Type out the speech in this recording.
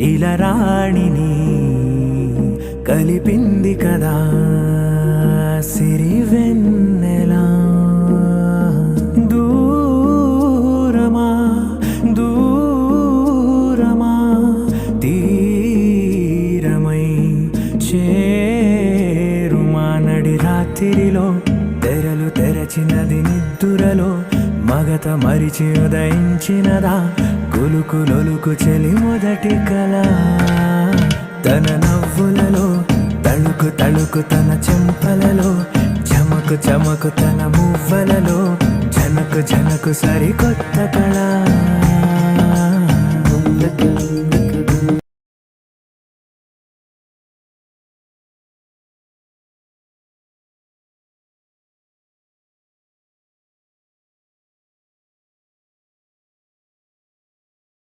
ఇలా రాణిని కలిపింది కదా సిరి వెన్నెలా. దూరమా దూరమా తీరమై చేరుమా నడి రాత్రిలో తెరలు తెరచినది నిద్దురలో మగత మరిచి ఉదయించినదా కులుకు లొలుకు చెలి మొదటి కళ. తన నవ్వులలో తళుకు తళుకు తన చెంపలలో చమకు చమకు తన మువ్వలలో జనకు జనకు సరికొత్త కళ.